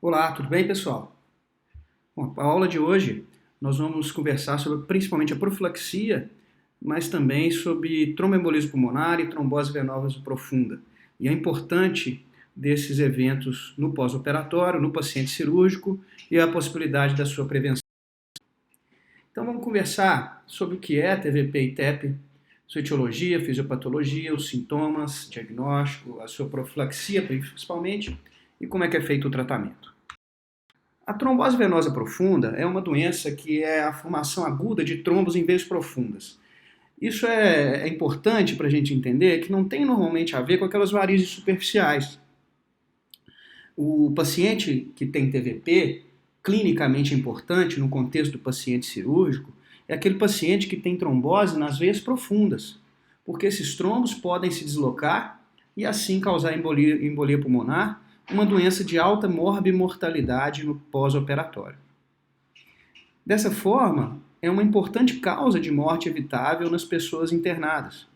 Olá, tudo bem, pessoal? Bom, a aula de hoje nós vamos conversar sobre principalmente a profilaxia, mas também sobre tromboembolismo pulmonar e trombose venosa profunda. E é importante desses eventos no pós-operatório, no paciente cirúrgico e a possibilidade da sua prevenção. Então vamos conversar sobre o que é TVP e TEP, sua etiologia, fisiopatologia, os sintomas, diagnóstico, a sua profilaxia principalmente e como é que é feito o tratamento. A trombose venosa profunda é uma doença que é a formação aguda de trombos em veias profundas. Isso é importante para a gente entender que não tem normalmente a ver com aquelas varizes superficiais. O paciente que tem TVP, clinicamente importante no contexto do paciente cirúrgico, é aquele paciente que tem trombose nas veias profundas, porque esses trombos podem se deslocar e assim causar embolia pulmonar, uma doença de alta morbimortalidade no pós-operatório. Dessa forma, é uma importante causa de morte evitável nas pessoas internadas.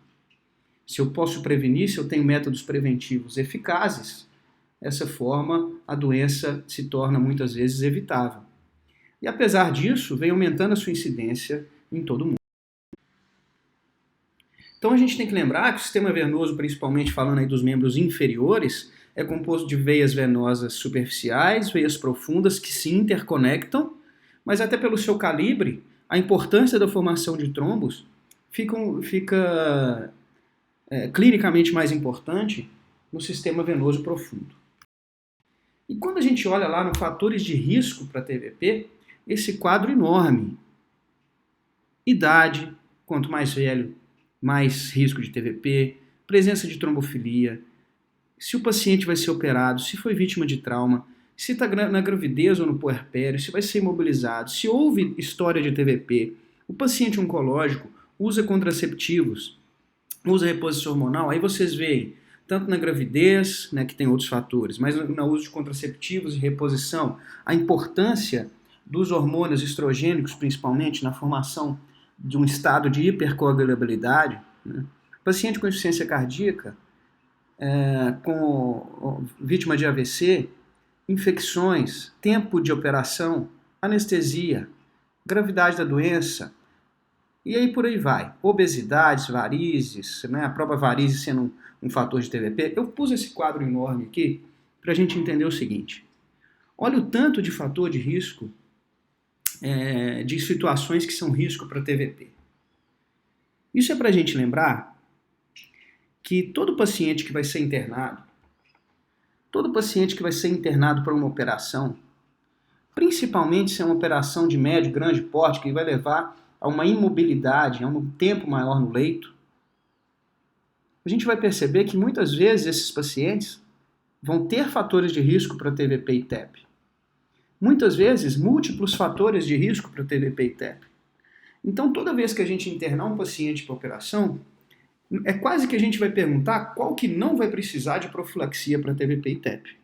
Se eu posso prevenir, se eu tenho métodos preventivos eficazes, dessa forma a doença se torna muitas vezes evitável. E apesar disso, vem aumentando a sua incidência em todo o mundo. Então a gente tem que lembrar que o sistema venoso, principalmente falando aí dos membros inferiores, é composto de veias venosas superficiais, veias profundas que se interconectam, mas até pelo seu calibre, a importância da formação de trombos fica clinicamente mais importante no sistema venoso profundo. E quando a gente olha lá nos fatores de risco para TVP, esse quadro enorme. Idade, quanto mais velho, mais risco de TVP, presença de trombofilia, se o paciente vai ser operado, se foi vítima de trauma, se está na gravidez ou no puerpério, se vai ser imobilizado, se houve história de TVP, o paciente oncológico usa contraceptivos, usa reposição hormonal, aí vocês veem, tanto na gravidez, né, que tem outros fatores, mas no uso de contraceptivos e reposição, a importância dos hormônios estrogênicos, principalmente na formação de um estado de hipercoagulabilidade, né? Paciente com insuficiência cardíaca, com vítima de AVC, infecções, tempo de operação, anestesia, gravidade da doença, e aí por aí vai. Obesidades, varizes, né? A própria varize sendo um fator de TVP. Eu pus esse quadro enorme aqui para a gente entender o seguinte. Olha o tanto de fator de risco, de situações que são risco para TVP. Isso é para a gente lembrar que todo paciente que vai ser internado, para uma operação, principalmente se é uma operação de médio, grande porte, que vai levar a uma imobilidade, a um tempo maior no leito, a gente vai perceber que muitas vezes esses pacientes vão ter fatores de risco para TVP e TEP. Muitas vezes, múltiplos fatores de risco para TVP e TEP. Então, toda vez que a gente internar um paciente para operação, é quase que a gente vai perguntar qual que não vai precisar de profilaxia para TVP e TEP.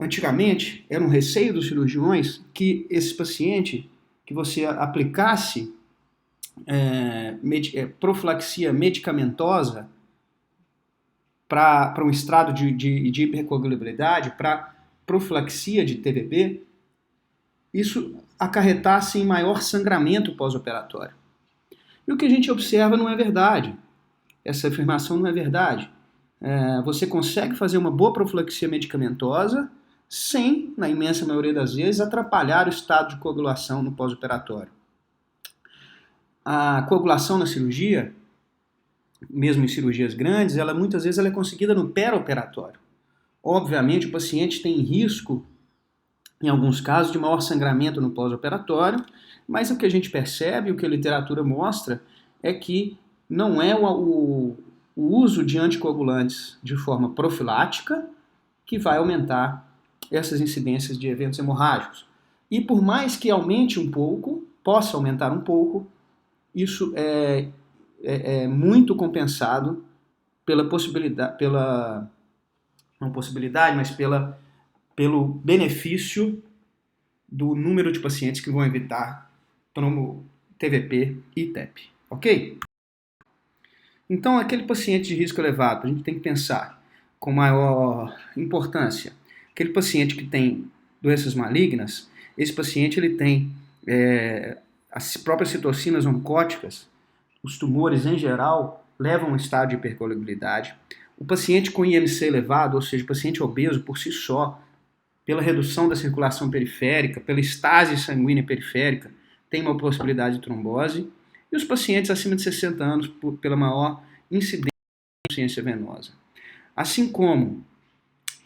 Antigamente, era um receio dos cirurgiões que esse paciente, que você aplicasse profilaxia medicamentosa para um estado de hipercoagulabilidade, para profilaxia de TVP, isso acarretasse em maior sangramento pós-operatório. E o que a gente observa não é verdade. Essa afirmação não é verdade. Você consegue fazer uma boa profilaxia medicamentosa sem, na imensa maioria das vezes, atrapalhar o estado de coagulação no pós-operatório. A coagulação na cirurgia, mesmo em cirurgias grandes, muitas vezes ela é conseguida no pré-operatório. Obviamente, o paciente tem risco, em alguns casos, de maior sangramento no pós-operatório, mas o que a gente percebe, o que a literatura mostra, é que não é o uso de anticoagulantes de forma profilática que vai aumentar essas incidências de eventos hemorrágicos. E por mais que aumente um pouco, possa aumentar um pouco, isso é muito compensado pela possibilidade, pelo benefício do número de pacientes que vão evitar TVP e TEP, ok? Então, aquele paciente de risco elevado, a gente tem que pensar com maior importância. Aquele paciente que tem doenças malignas, esse paciente ele tem as próprias citocinas oncóticas, os tumores em geral levam a um estado de hipercoagulabilidade. O paciente com IMC elevado, ou seja, o paciente obeso por si só, pela redução da circulação periférica, pela estase sanguínea periférica, tem uma possibilidade de trombose. E os pacientes acima de 60 anos, pela maior incidência de insuficiência venosa. Assim como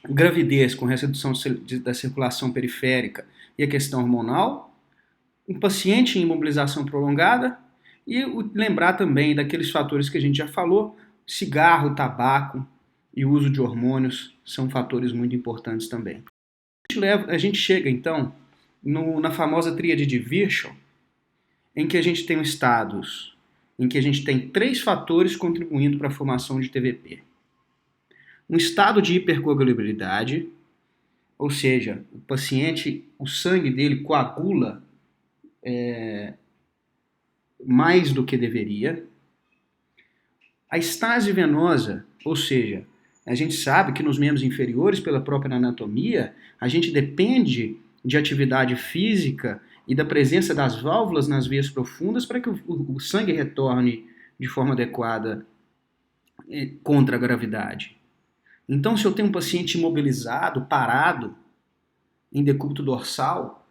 gravidez com redução da circulação periférica e a questão hormonal, um paciente em imobilização prolongada e lembrar também daqueles fatores que a gente já falou, cigarro, tabaco e uso de hormônios são fatores muito importantes também. A gente chega então na famosa tríade de Virchow, em que a gente tem estados em que a gente tem 3 fatores contribuindo para a formação de TVP. Um estado de hipercoagulabilidade, ou seja, o paciente, o sangue dele coagula mais do que deveria. A estase venosa, ou seja, a gente sabe que nos membros inferiores, pela própria anatomia, a gente depende de atividade física e da presença das válvulas nas veias profundas para que o sangue retorne de forma adequada contra a gravidade. Então, se eu tenho um paciente imobilizado, parado, em decúbito dorsal,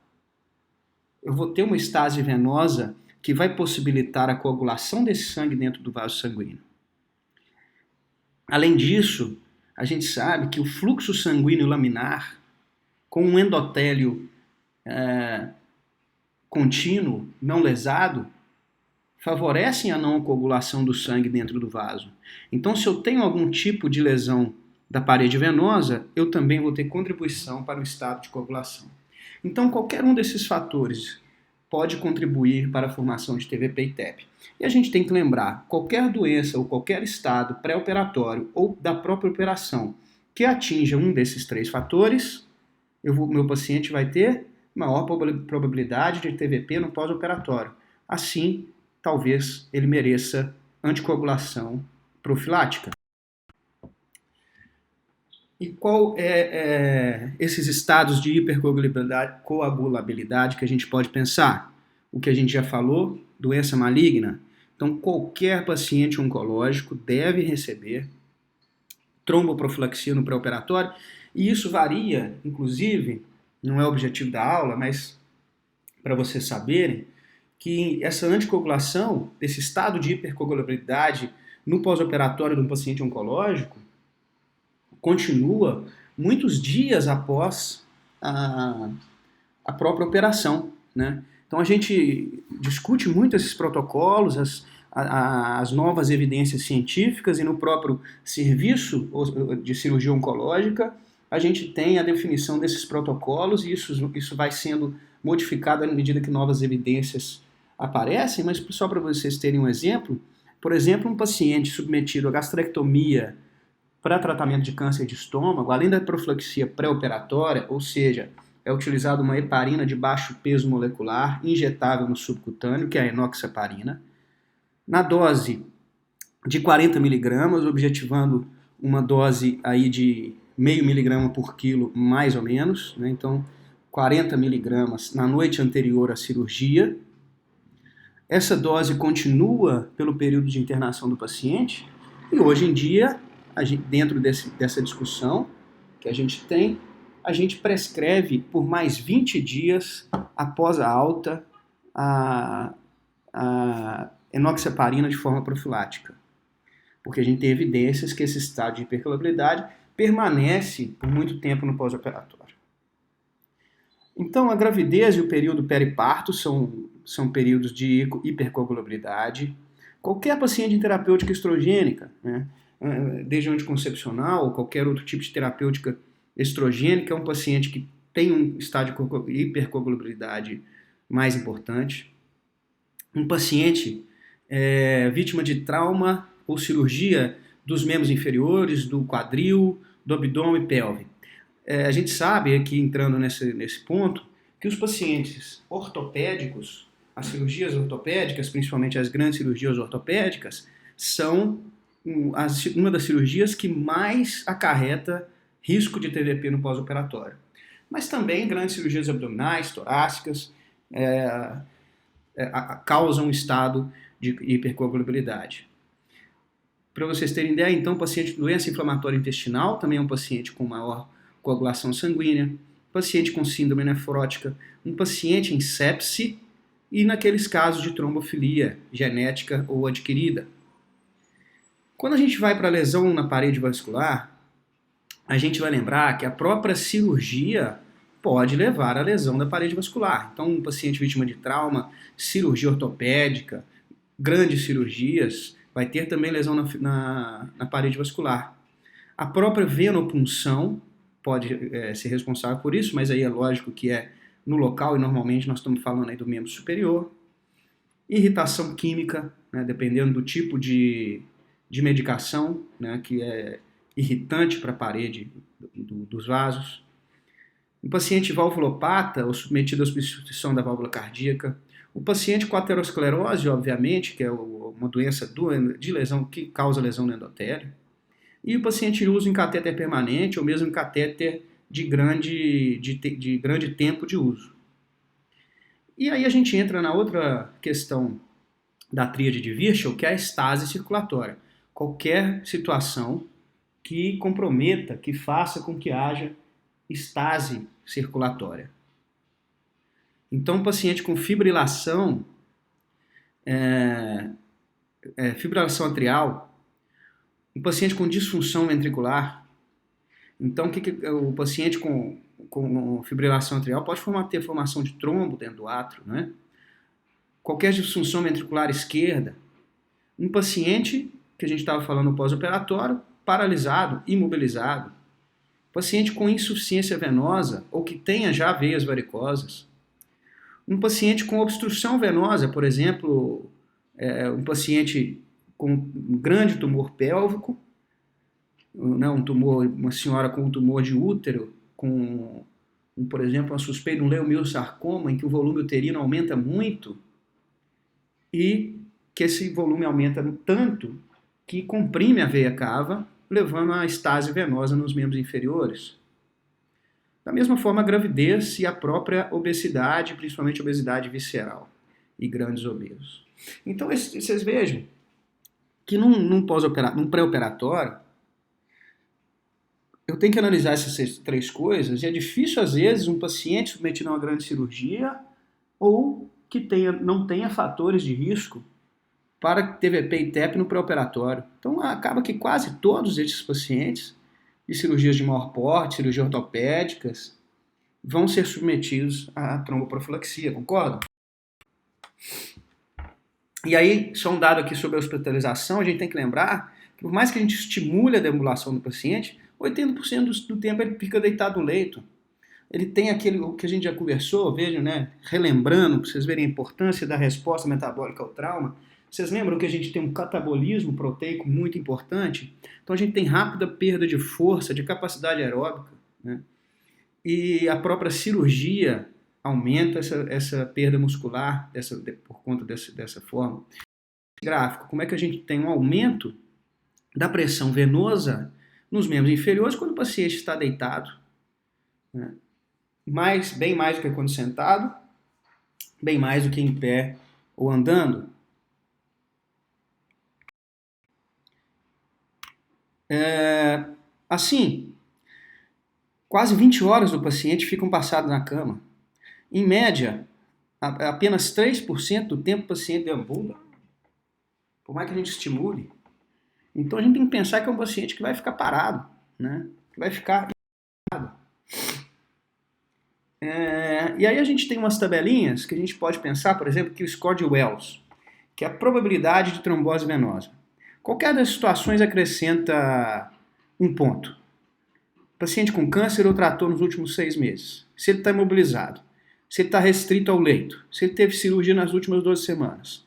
eu vou ter uma estase venosa que vai possibilitar a coagulação desse sangue dentro do vaso sanguíneo. Além disso, a gente sabe que o fluxo sanguíneo laminar, com um endotélio contínuo, não lesado, favorecem a não coagulação do sangue dentro do vaso. Então, se eu tenho algum tipo de lesão da parede venosa, eu também vou ter contribuição para o estado de coagulação. Então, qualquer um desses fatores pode contribuir para a formação de TVP e TEP. E a gente tem que lembrar, qualquer doença ou qualquer estado pré-operatório ou da própria operação que atinja um desses 3 fatores, meu paciente vai ter maior probabilidade de TVP no pós-operatório. Assim, talvez ele mereça anticoagulação profilática. E qual esses estados de hipercoagulabilidade que a gente pode pensar? O que a gente já falou, doença maligna. Então, qualquer paciente oncológico deve receber tromboprofilaxia no pré-operatório, e isso varia, inclusive, não é o objetivo da aula, mas para vocês saberem, que essa anticoagulação, esse estado de hipercoagulabilidade no pós-operatório de um paciente oncológico, continua muitos dias após a própria operação, né? Então a gente discute muito esses protocolos, as novas evidências científicas, e no próprio serviço de cirurgia oncológica a gente tem a definição desses protocolos, e isso vai sendo modificado à medida que novas evidências aparecem. Mas só para vocês terem um exemplo, por exemplo, um paciente submetido a gastrectomia para tratamento de câncer de estômago, além da profilaxia pré-operatória, ou seja, é utilizada uma heparina de baixo peso molecular, injetável no subcutâneo, que é a enoxaparina, na dose de 40 mg, objetivando uma dose aí de 0,5 mg por quilo, mais ou menos, né? Então 40 mg na noite anterior à cirurgia. Essa dose continua pelo período de internação do paciente, e hoje em dia, dentro dessa discussão que a gente tem, a gente prescreve por mais 20 dias após a alta a enoxaparina de forma profilática, porque a gente tem evidências que esse estado de hipercoagulabilidade permanece por muito tempo no pós-operatório. Então, a gravidez e o período periparto são períodos de hipercoagulabilidade. Qualquer paciente em terapêutica estrogênica, né, desde anticoncepcional ou qualquer outro tipo de terapêutica estrogênica, é um paciente que tem um estado de hipercoagulabilidade mais importante. Um paciente vítima de trauma ou cirurgia dos membros inferiores, do quadril, do abdômen e pelve. A gente sabe, aqui entrando nesse ponto, que os pacientes ortopédicos, as cirurgias ortopédicas, principalmente as grandes cirurgias ortopédicas, são uma das cirurgias que mais acarreta risco de TVP no pós-operatório. Mas também grandes cirurgias abdominais, torácicas, causam um estado de hipercoagulabilidade. Para vocês terem ideia, então, paciente com doença inflamatória intestinal também é um paciente com maior coagulação sanguínea, paciente com síndrome nefrótica, um paciente em sepse e naqueles casos de trombofilia genética ou adquirida. Quando a gente vai para a lesão na parede vascular, a gente vai lembrar que a própria cirurgia pode levar à lesão da parede vascular. Então, um paciente vítima de trauma, cirurgia ortopédica, grandes cirurgias, vai ter também lesão na parede vascular. A própria venopunção pode ser responsável por isso, mas aí é lógico que é no local e normalmente nós estamos falando aí do membro superior. Irritação química, né, dependendo do tipo de medicação, né, que é irritante para a parede dos vasos. Um paciente valvulopata ou submetido à substituição da válvula cardíaca. O paciente com aterosclerose, obviamente, que é uma doença de lesão que causa lesão no endotélio. E o paciente usa em catéter permanente ou mesmo em catéter de grande tempo de uso. E aí a gente entra na outra questão da tríade de Virchow, que é a estase circulatória. Qualquer situação que comprometa, que faça com que haja estase circulatória. Então, um paciente com fibrilação atrial, um paciente com disfunção ventricular. Então, o paciente com fibrilação atrial pode ter formação de trombo dentro do átrio, né? Qualquer disfunção ventricular esquerda. Um paciente, que a gente estava falando no pós-operatório, paralisado, imobilizado. Paciente com insuficiência venosa ou que tenha já veias varicosas. Um paciente com obstrução venosa, por exemplo, um paciente com um grande tumor pélvico, uma senhora com um tumor de útero, por exemplo, uma suspeita de um leiomiosarcoma, em que o volume uterino aumenta muito e que esse volume aumenta tanto que comprime a veia cava, levando à estase venosa nos membros inferiores. Da mesma forma, a gravidez e a própria obesidade, principalmente obesidade visceral e grandes obesos. Então, vocês vejam que num pré-operatório, eu tenho que analisar essas três coisas, e é difícil, às vezes, um paciente submetido a uma grande cirurgia ou que não tenha fatores de risco para TVP e TEP no pré-operatório. Então, acaba que quase todos esses pacientes de cirurgias de maior porte, cirurgias ortopédicas, vão ser submetidos à tromboprofilaxia, concordam? E aí, só um dado aqui sobre a hospitalização, a gente tem que lembrar que por mais que a gente estimule a deambulação do paciente, 80% do tempo ele fica deitado no leito. Ele tem o que a gente já conversou, vejam, né, relembrando, para vocês verem a importância da resposta metabólica ao trauma. Vocês lembram que a gente tem um catabolismo proteico muito importante? Então a gente tem rápida perda de força, de capacidade aeróbica, né? E a própria cirurgia aumenta essa perda muscular por conta dessa forma. Gráfico, como é que a gente tem um aumento da pressão venosa nos membros inferiores quando o paciente está deitado, né? Bem mais do que quando sentado, bem mais do que em pé ou andando. Assim, quase 20 horas do paciente ficam passadas na cama. Em média, apenas 3% do tempo o paciente deambula, por mais que a gente estimule. Então a gente tem que pensar que é um paciente que vai ficar parado, né? Que vai ficar parado. E aí a gente tem umas tabelinhas que a gente pode pensar, por exemplo, que o score de Wells, que é a probabilidade de trombose venosa. Qualquer das situações acrescenta um ponto. Paciente com câncer ou tratou nos últimos 6 meses. Se ele está imobilizado. Se ele está restrito ao leito. Se ele teve cirurgia nas últimas 12 semanas.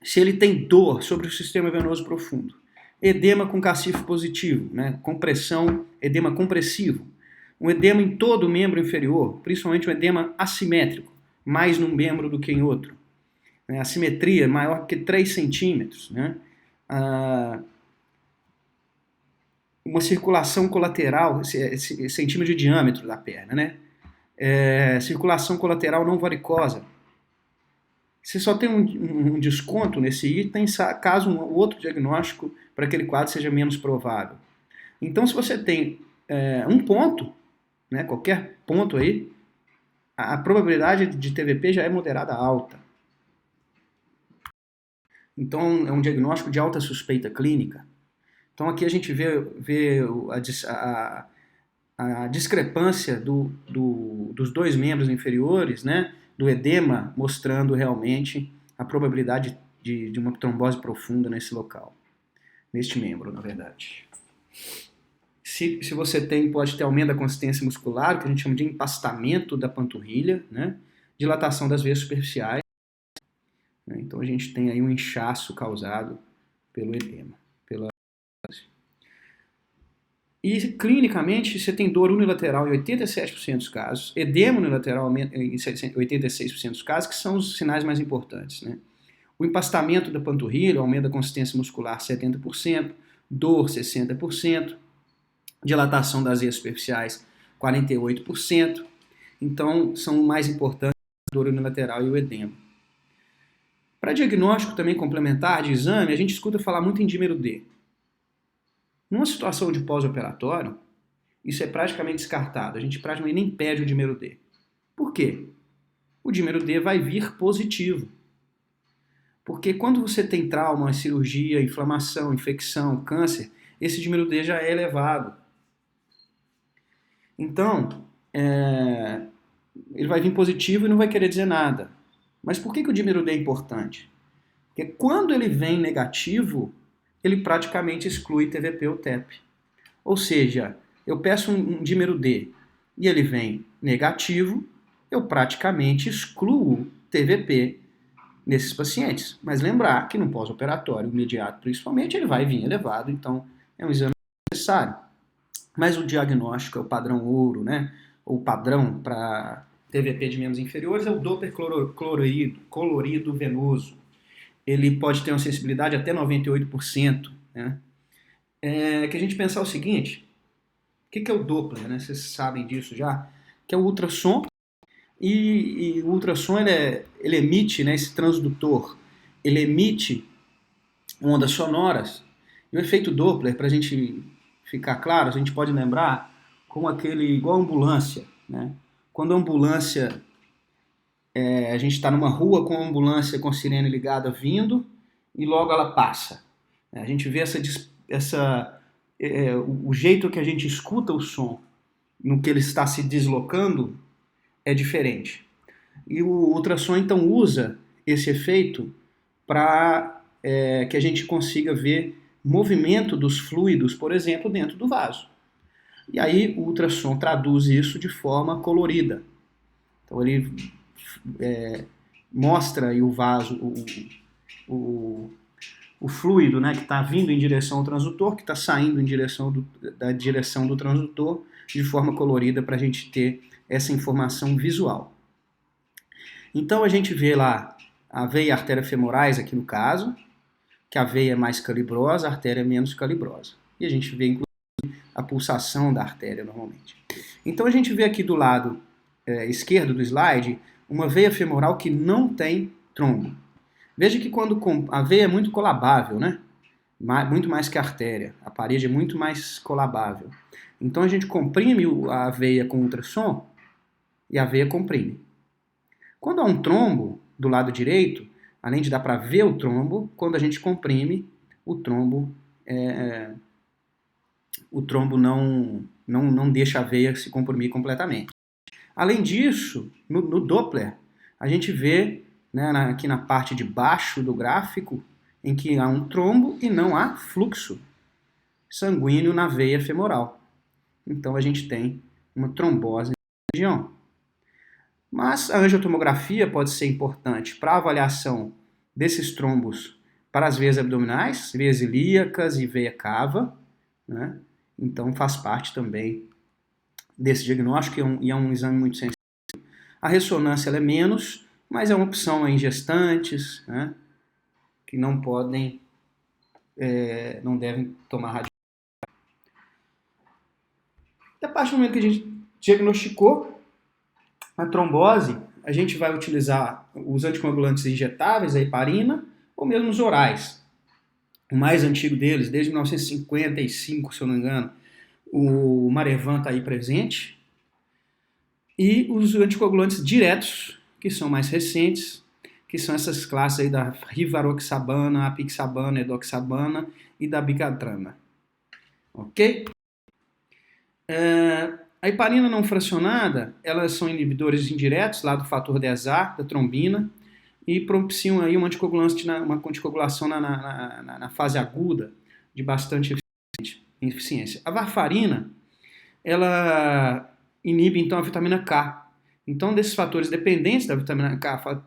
Se ele tem dor sobre o sistema venoso profundo. Edema com cacifo positivo, né? Compressão, edema compressivo. Um edema em todo o membro inferior, principalmente um edema assimétrico, mais num membro do que em outro. A simetria maior que 3 centímetros, né? uma circulação colateral, centímetro de diâmetro da perna, né? Circulação colateral não varicosa. Você só tem um desconto nesse item caso um outro diagnóstico para aquele quadro seja menos provável. Então, se você tem um ponto, né, qualquer ponto aí, a probabilidade de TVP já é moderada alta. Então, é um diagnóstico de alta suspeita clínica. Então, aqui a gente vê a discrepância dos dois membros inferiores, né, do edema, mostrando realmente a probabilidade de uma trombose profunda nesse local, neste membro, na verdade. Se você pode ter aumento da consistência muscular, que a gente chama de empastamento da panturrilha, né, dilatação das veias superficiais, né, então a gente tem aí um inchaço causado pelo edema. E clinicamente você tem dor unilateral em 87% dos casos, edema unilateral em 86% dos casos, que são os sinais mais importantes, né? O empastamento da panturrilha, aumento da consistência muscular 70%, dor 60%, dilatação das veias superficiais 48%. Então são mais importantes a dor unilateral e o edema. Para diagnóstico também complementar de exame, a gente escuta falar muito em dímero D. Numa situação de pós-operatório, isso é praticamente descartado. A gente praticamente nem pede o dímero D. Por quê? O dímero D vai vir positivo. Porque quando você tem trauma, cirurgia, inflamação, infecção, câncer, esse dímero D já é elevado. Então, ele vai vir positivo e não vai querer dizer nada. Mas por que o dímero D é importante? Porque quando ele vem negativo, ele praticamente exclui TVP ou TEP. Ou seja, eu peço um dímero D e ele vem negativo, eu praticamente excluo TVP nesses pacientes. Mas lembrar que no pós-operatório imediato, principalmente, ele vai vir elevado, então é um exame necessário. Mas o diagnóstico é o padrão ouro, né? Ou padrão para TVP de membros inferiores é o Doppler colorido venoso. Ele pode ter uma sensibilidade até 98%. Né? Que a gente pensar o seguinte, o que é o Doppler? Né? Vocês sabem disso já? Que é o ultrassom, e o ultrassom ele emite, né, esse transdutor, ele emite ondas sonoras, e o efeito Doppler, para a gente ficar claro, a gente pode lembrar como igual a ambulância. Né? Quando a ambulância... a gente está numa rua com a ambulância com a sirene ligada vindo e logo ela passa. A gente vê o jeito que a gente escuta o som no que ele está se deslocando é diferente. E o ultrassom então usa esse efeito para que a gente consiga ver movimento dos fluidos, por exemplo, dentro do vaso. E aí o ultrassom traduz isso de forma colorida. Então ele mostra aí o vaso, o fluido, né, que está vindo em direção ao transdutor, que está saindo da direção do transdutor, de forma colorida para a gente ter essa informação visual. Então a gente vê lá a veia e a artéria femorais aqui no caso, que a veia é mais calibrosa, a artéria é menos calibrosa. E a gente vê inclusive a pulsação da artéria normalmente. Então a gente vê aqui do lado esquerdo do slide uma veia femoral que não tem trombo. Veja que quando a veia é muito colabável, né? Muito mais que a artéria. A parede é muito mais colabável. Então a gente comprime a veia com ultrassom e a veia comprime. Quando há um trombo do lado direito, além de dar para ver o trombo, quando a gente comprime, o trombo não deixa a veia se comprimir completamente. Além disso, no Doppler, a gente vê, né, aqui na parte de baixo do gráfico, em que há um trombo e não há fluxo sanguíneo na veia femoral. Então a gente tem uma trombose na região. Mas a angiotomografia pode ser importante para a avaliação desses trombos para as veias abdominais, veias ilíacas e veia cava, né? Então faz parte também desse diagnóstico e é um exame muito sensível. A ressonância ela é menos, mas é uma opção em gestantes, né, que não devem tomar radiografia. A partir do momento que a gente diagnosticou a trombose, a gente vai utilizar os anticoagulantes injetáveis, a heparina, ou mesmo os orais. O mais antigo deles, desde 1955, se eu não me engano, o Marevan está aí presente. E os anticoagulantes diretos, que são mais recentes, que são essas classes aí da rivaroxabana, apixabana, edoxabana e da bicatrana. Ok? A heparina não fracionada, elas são inibidores indiretos lá do fator 10A, da trombina, e propiciam aí uma anticoagulação na fase aguda de bastante eficiência. A varfarina, ela inibe então a vitamina K. Então, desses fatores dependentes da vitamina K,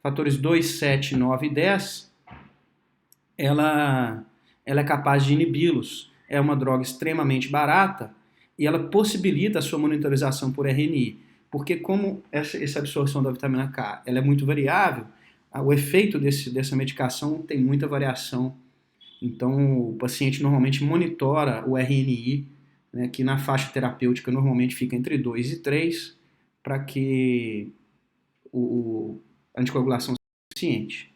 fatores 2, 7, 9 e 10, ela é capaz de inibi-los. É uma droga extremamente barata e ela possibilita a sua monitorização por RNI. Porque como essa absorção da vitamina K ela é muito variável, o efeito dessa medicação tem muita variação. Então, o paciente normalmente monitora o RNI, né, que na faixa terapêutica normalmente fica entre 2 e 3, para que a anticoagulação seja eficiente.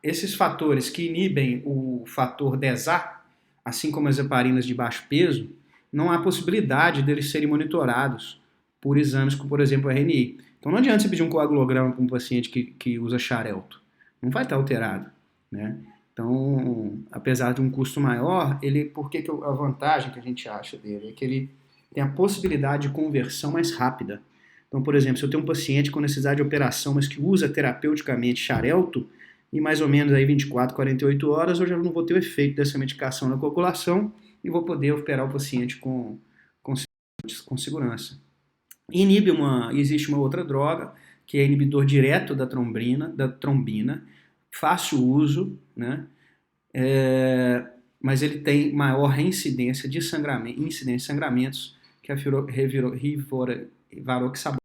Esses fatores que inibem o fator 10A, assim como as heparinas de baixo peso, não há possibilidade deles serem monitorados por exames como, por exemplo, o RNI. Então não adianta você pedir um coagulograma para um paciente que usa xarelto. Não vai estar alterado, né? Então, apesar de um custo maior, por que a vantagem que a gente acha dele é que ele tem a possibilidade de conversão mais rápida. Então, por exemplo, se eu tenho um paciente com necessidade de operação, mas que usa terapeuticamente xarelto, em mais ou menos aí 24, 48 horas, eu já não vou ter o efeito dessa medicação na coagulação e vou poder operar o paciente com segurança. Existe uma outra droga, que é inibidor direto da trombina, fácil uso, né? Mas ele tem maior reincidência de sangramentos que a rivaroxabana.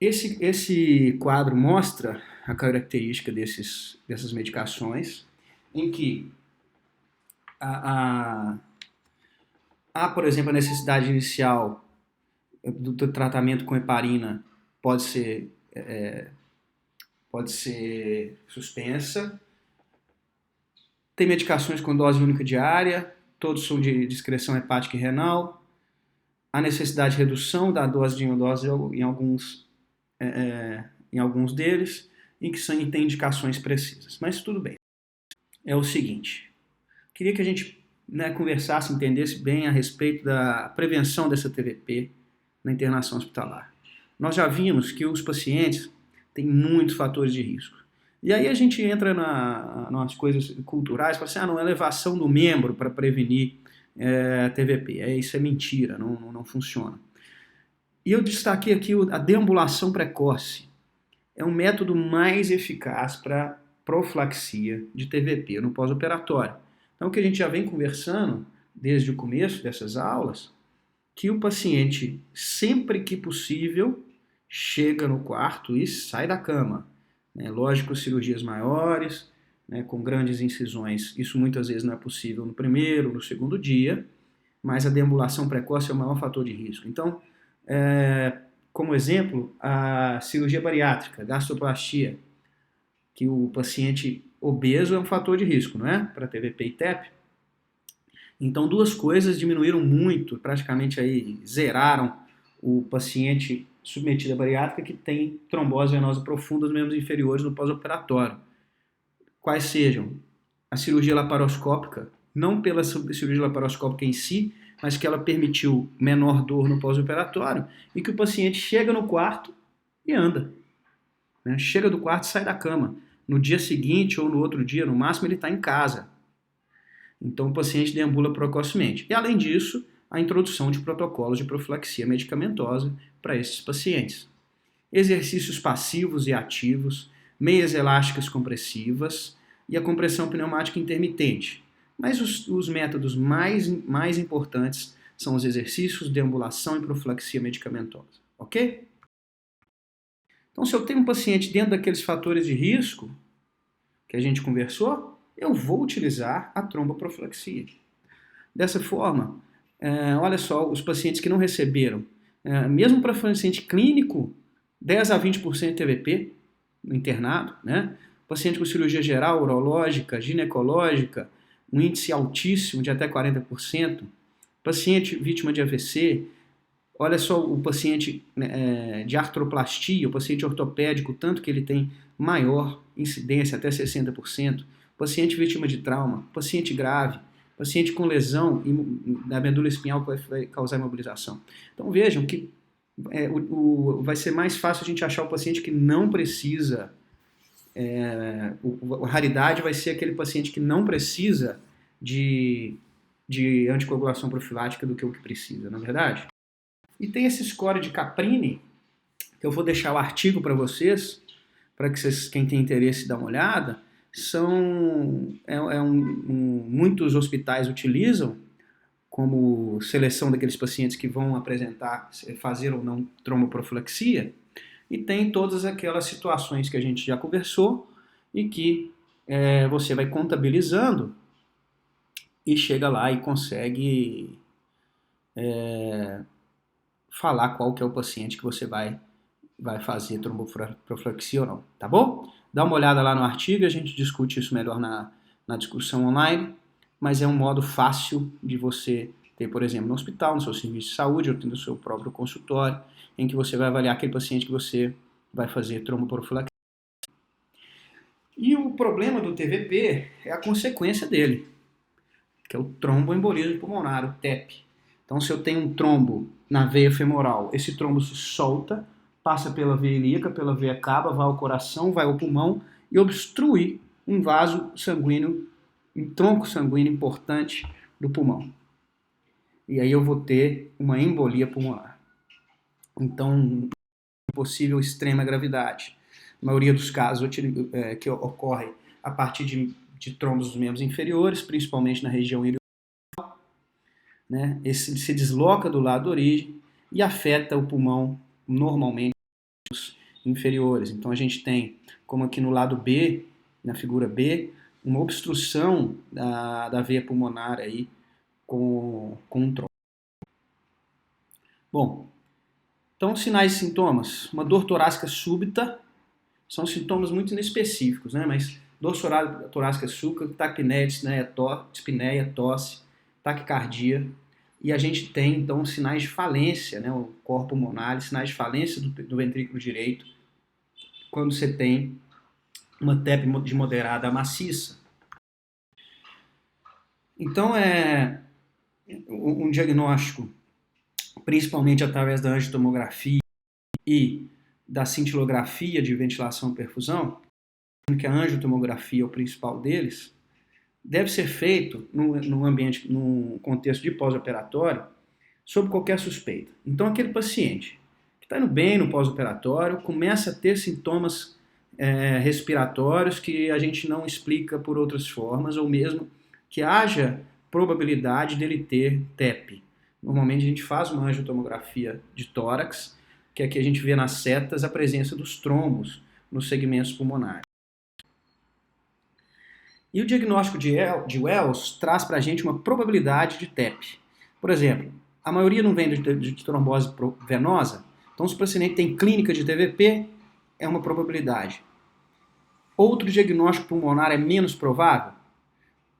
Esse quadro mostra a característica dessas medicações, em que há, por exemplo, a necessidade inicial do tratamento com heparina pode ser suspensa. Tem medicações com dose única diária, todos são de excreção hepática e renal. Há necessidade de redução da dose de iodose em alguns deles, em que tem indicações precisas. Mas tudo bem. É o seguinte, queria que a gente conversasse, entendesse bem a respeito da prevenção dessa TVP na internação hospitalar. Nós já vimos que os pacientes têm muitos fatores de risco. E aí a gente entra nas coisas culturais, fala assim, não, elevação do membro para prevenir TVP. Isso é mentira, não funciona. E eu destaquei aqui a deambulação precoce. É um método mais eficaz para profilaxia de TVP no pós-operatório. Então, o que a gente já vem conversando desde o começo dessas aulas, que o paciente, sempre que possível, chega no quarto e sai da cama. Lógico, cirurgias maiores, com grandes incisões, isso muitas vezes não é possível no primeiro, no segundo dia, mas a deambulação precoce é o maior fator de risco. Então, como exemplo, a cirurgia bariátrica, gastroplastia, que o paciente obeso é um fator de risco, não é? Para TVP e TEP. Então, duas coisas diminuíram muito, praticamente aí zeraram o paciente submetido à bariátrica que tem trombose venosa profunda nos membros inferiores no pós-operatório. Quais sejam? A cirurgia laparoscópica, não pela cirurgia laparoscópica em si, mas que ela permitiu menor dor no pós-operatório e que o paciente chega no quarto e anda. Chega do quarto e sai da cama. No dia seguinte ou no outro dia, no máximo, ele está em casa. Então, o paciente deambula precocemente. E, além disso, a introdução de protocolos de profilaxia medicamentosa para esses pacientes. Exercícios passivos e ativos, meias elásticas compressivas e a compressão pneumática intermitente. Mas os métodos mais importantes são os exercícios, deambulação e profilaxia medicamentosa. Ok? Então, se eu tenho um paciente dentro daqueles fatores de risco, que a gente conversou, eu vou utilizar a tromboprofilaxia. Dessa forma, olha só, os pacientes que não receberam, mesmo para paciente clínico, 10 a 20% de TVP no internado, né? Paciente com cirurgia geral, urológica, ginecológica, um índice altíssimo de até 40%, paciente vítima de AVC, olha só o paciente de artroplastia, o paciente ortopédico, tanto que ele tem maior incidência, até 60%, paciente vítima de trauma, paciente grave, paciente com lesão da medula espinhal que vai causar imobilização. Então vejam que vai ser mais fácil a gente achar o paciente que não precisa, a raridade vai ser aquele paciente que não precisa de anticoagulação profilática do que o que precisa, não é verdade? E tem esse score de Caprini, que eu vou deixar o artigo para vocês, para que vocês, quem tem interesse, dá uma olhada. Muitos hospitais utilizam como seleção daqueles pacientes que vão apresentar, fazer ou não tromboprofilaxia, e tem todas aquelas situações que a gente já conversou e que você vai contabilizando e chega lá e consegue falar qual que é o paciente que você vai fazer tromboprofilaxia ou não, tá bom? Dá uma olhada lá no artigo e a gente discute isso melhor na discussão online, mas é um modo fácil de você ter, por exemplo, no hospital, no seu serviço de saúde, ou no seu próprio consultório, em que você vai avaliar aquele paciente que você vai fazer tromboprofilaxia. E o problema do TVP é a consequência dele, que é o tromboembolismo pulmonar, o TEP. Então, se eu tenho um trombo na veia femoral, esse trombo se solta, passa pela veia ilíaca, pela veia cava, vai ao coração, vai ao pulmão e obstrui um vaso sanguíneo, um tronco sanguíneo importante do pulmão. E aí eu vou ter uma embolia pulmonar. Então, possível extrema gravidade. A maioria dos casos que ocorre a partir de trombos dos membros inferiores, principalmente na região iliocerebral, né? Esse se desloca do lado da origem e afeta o pulmão normalmente nos inferiores. Então a gente tem, como aqui no lado B, na figura B, uma obstrução da veia pulmonar aí com um trombo. Bom, então sinais e sintomas. Uma dor torácica súbita, são sintomas muito inespecíficos, né? Mas dor torácica súbita, taquipneia, dispneia, tosse, taquicardia. E a gente tem, então, sinais de falência, né? O corpo pulmonar, sinais de falência do ventrículo direito, quando você tem uma TEP de moderada a maciça. Então, um diagnóstico, principalmente através da angiotomografia e da cintilografia de ventilação e perfusão, que a angiotomografia é o principal deles, deve ser feito num contexto de pós-operatório, sob qualquer suspeita. Então, aquele paciente que está indo bem no pós-operatório começa a ter sintomas respiratórios que a gente não explica por outras formas, ou mesmo que haja probabilidade dele ter TEP. Normalmente a gente faz uma angiotomografia de tórax, que aqui a gente vê nas setas a presença dos trombos nos segmentos pulmonares. E o diagnóstico de Wells traz para a gente uma probabilidade de TEP. Por exemplo, a maioria não vem de trombose venosa, então se o paciente tem clínica de TVP, é uma probabilidade. Outro diagnóstico pulmonar é menos provável.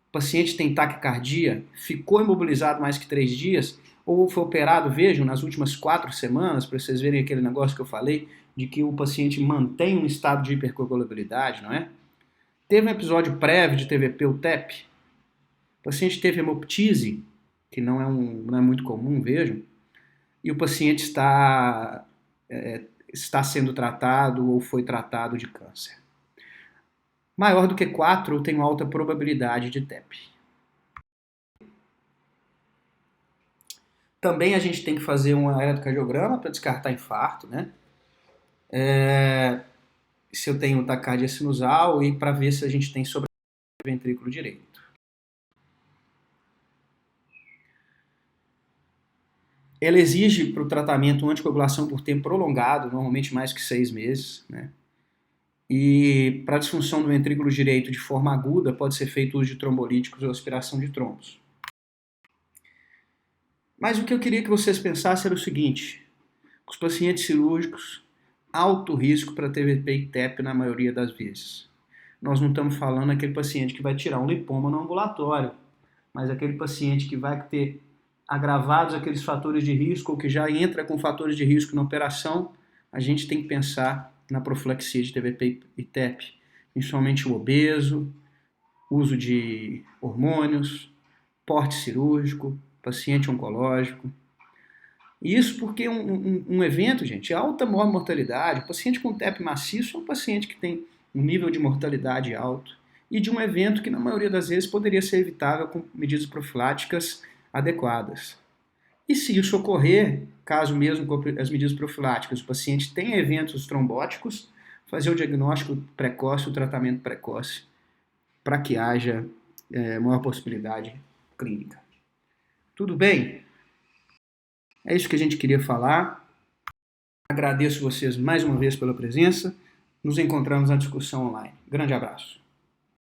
O paciente tem taquicardia, ficou imobilizado mais que 3 dias, ou foi operado, vejam, nas últimas 4 semanas, para vocês verem aquele negócio que eu falei, de que o paciente mantém um estado de hipercoagulabilidade, não é? Teve um episódio prévio de TVP ou TEP, o paciente teve hemoptise, que não é muito comum, vejam, e o paciente está sendo tratado ou foi tratado de câncer. Maior do que 4, eu tenho alta probabilidade de TEP. Também a gente tem que fazer um eletrocardiograma para descartar infarto, né? Se eu tenho taquicardia sinusal e para ver se a gente tem sobre o ventrículo direito. Ela exige para o tratamento uma anticoagulação por tempo prolongado, normalmente mais que 6 meses, né? E para disfunção do ventrículo direito de forma aguda, pode ser feito uso de trombolíticos ou aspiração de trombos. Mas o que eu queria que vocês pensassem era o seguinte: os pacientes cirúrgicos, alto risco para TVP e TEP na maioria das vezes. Nós não estamos falando aquele paciente que vai tirar um lipoma no ambulatório, mas aquele paciente que vai ter agravados aqueles fatores de risco ou que já entra com fatores de risco na operação, a gente tem que pensar na profilaxia de TVP e TEP, principalmente o obeso, uso de hormônios, porte cirúrgico, paciente oncológico. Isso porque um evento, gente, alta mortalidade, o paciente com TEP maciço é um paciente que tem um nível de mortalidade alto e de um evento que na maioria das vezes poderia ser evitável com medidas profiláticas adequadas. E se isso ocorrer, caso mesmo com as medidas profiláticas o paciente tenha eventos trombóticos, fazer o diagnóstico precoce, o tratamento precoce, para que haja maior possibilidade clínica. Tudo bem? É isso que a gente queria falar. Agradeço vocês mais uma vez pela presença. Nos encontramos na discussão online. Grande abraço.